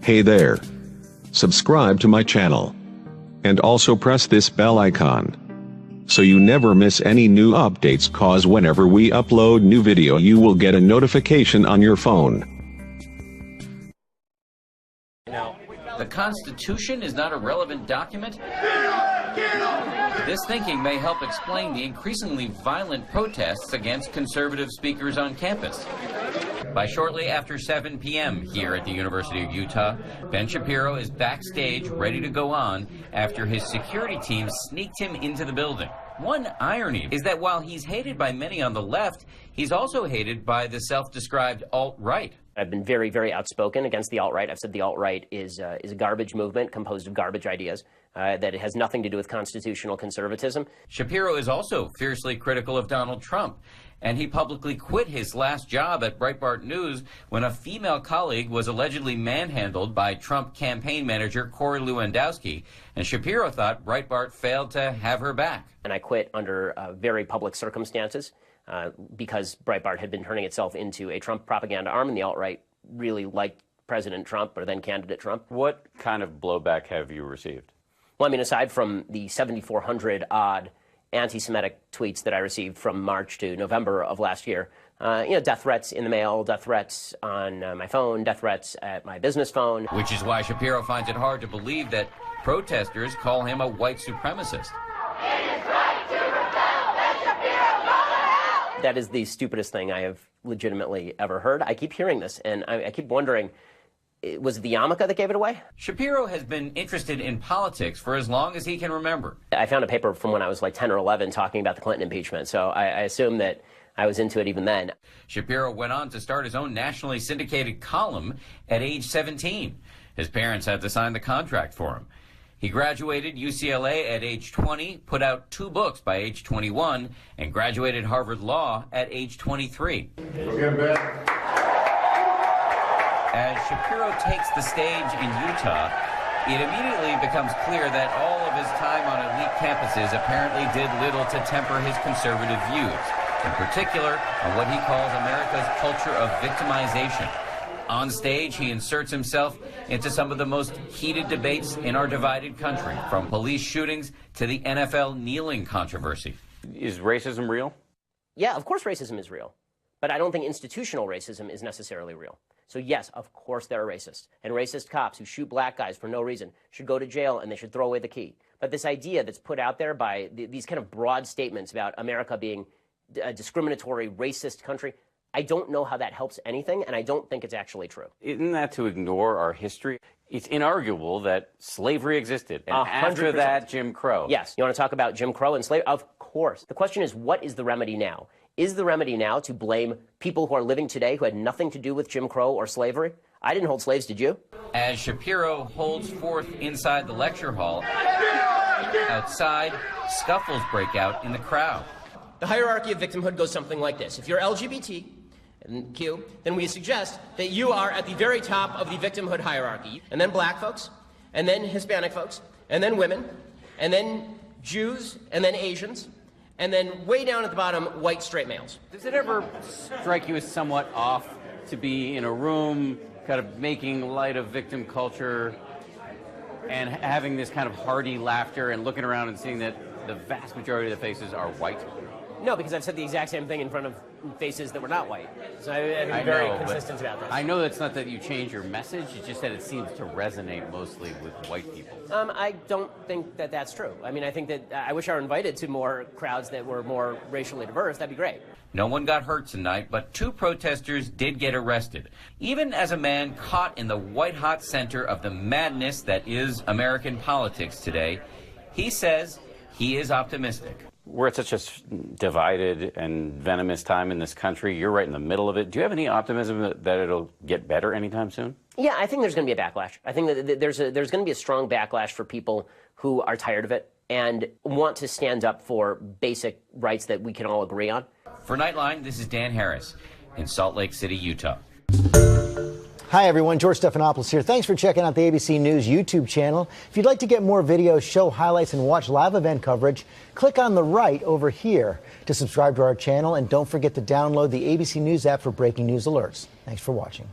Hey there. Subscribe to my channel. And also press this bell icon, so you never miss any new updates, cause whenever we upload new video you will get a notification on your phone. The Constitution is not a relevant document? This thinking may help explain the increasingly violent protests against conservative speakers on campus. By shortly after 7 p.m. here at the University of Utah, Ben Shapiro is backstage ready to go on after his security team sneaked him into the building. One irony is that while he's hated by many on the left, he's also hated by the self-described alt-right. I've been very, very outspoken against the alt-right. I've said the alt-right is a garbage movement composed of garbage ideas, that it has nothing to do with constitutional conservatism. Shapiro is also fiercely critical of Donald Trump, and he publicly quit his last job at Breitbart News when a female colleague was allegedly manhandled by Trump campaign manager Corey Lewandowski, and Shapiro thought Breitbart failed to have her back. And I quit under very public circumstances. Because Breitbart had been turning itself into a Trump propaganda arm, and the alt-right really liked President Trump, or then candidate Trump. What kind of blowback have you received? Well, I mean, aside from the 7,400-odd anti-Semitic tweets that I received from March to November of last year, death threats in the mail, death threats on my phone, death threats at my business phone. Which is why Shapiro finds it hard to believe that protesters call him a white supremacist. That is the stupidest thing I have legitimately ever heard. I keep hearing this, and I keep wondering, was it the yarmulke that gave it away? Shapiro has been interested in politics for as long as he can remember. I found a paper from when I was like 10 or 11 talking about the Clinton impeachment, so I assume that I was into it even then. Shapiro went on to start his own nationally syndicated column at age 17. His parents had to sign the contract for him. He graduated UCLA at age 20, put out 2 books by age 21, and graduated Harvard Law at age 23. As Shapiro takes the stage in Utah, it immediately becomes clear that all of his time on elite campuses apparently did little to temper his conservative views, in particular on what he calls America's culture of victimization. On stage, he inserts himself into some of the most heated debates in our divided country, from police shootings to the NFL kneeling controversy. Is racism real? Yeah, of course racism is real. But I don't think institutional racism is necessarily real. So yes, of course there are racists. And racist cops who shoot black guys for no reason should go to jail, and they should throw away the key. But this idea that's put out there by these kind of broad statements about America being a discriminatory, racist country, I don't know how that helps anything, and I don't think it's actually true. Isn't that to ignore our history? It's inarguable that slavery existed, and 100%. After that, Jim Crow. Yes. You want to talk about Jim Crow and slavery? Of course. The question is, what is the remedy now? Is the remedy now to blame people who are living today who had nothing to do with Jim Crow or slavery? I didn't hold slaves, did you? As Shapiro holds forth inside the lecture hall, outside, scuffles break out in the crowd. The hierarchy of victimhood goes something like this. If you're LGBT, and Q, then we suggest that you are at the very top of the victimhood hierarchy, and then black folks, and then Hispanic folks, and then women, and then Jews, and then Asians, and then way down at the bottom, white straight males. Does it ever strike you as somewhat off to be in a room kind of making light of victim culture and having this kind of hearty laughter and looking around and seeing that the vast majority of the faces are white? No, because I've said the exact same thing in front of faces that were not white. So I've been very consistent about this. I know it's not that you change your message, it's just that it seems to resonate mostly with white people. I don't think that that's true. I mean, I think that I wish I were invited to more crowds that were more racially diverse. That'd be great. No one got hurt tonight, but 2 protesters did get arrested. Even as a man caught in the white-hot center of the madness that is American politics today, he says he is optimistic. We're at such a divided and venomous time in this country. You're right in the middle of it. Do you have any optimism that it'll get better anytime soon? Yeah, I think there's going to be a backlash. I think that there's going to be a strong backlash for people who are tired of it and want to stand up for basic rights that we can all agree on. For Nightline, this is Dan Harris in Salt Lake City, Utah. Hi, everyone. George Stephanopoulos here. Thanks for checking out the ABC News YouTube channel. If you'd like to get more videos, show highlights, and watch live event coverage, click on the right over here to subscribe to our channel. And don't forget to download the ABC News app for breaking news alerts. Thanks for watching.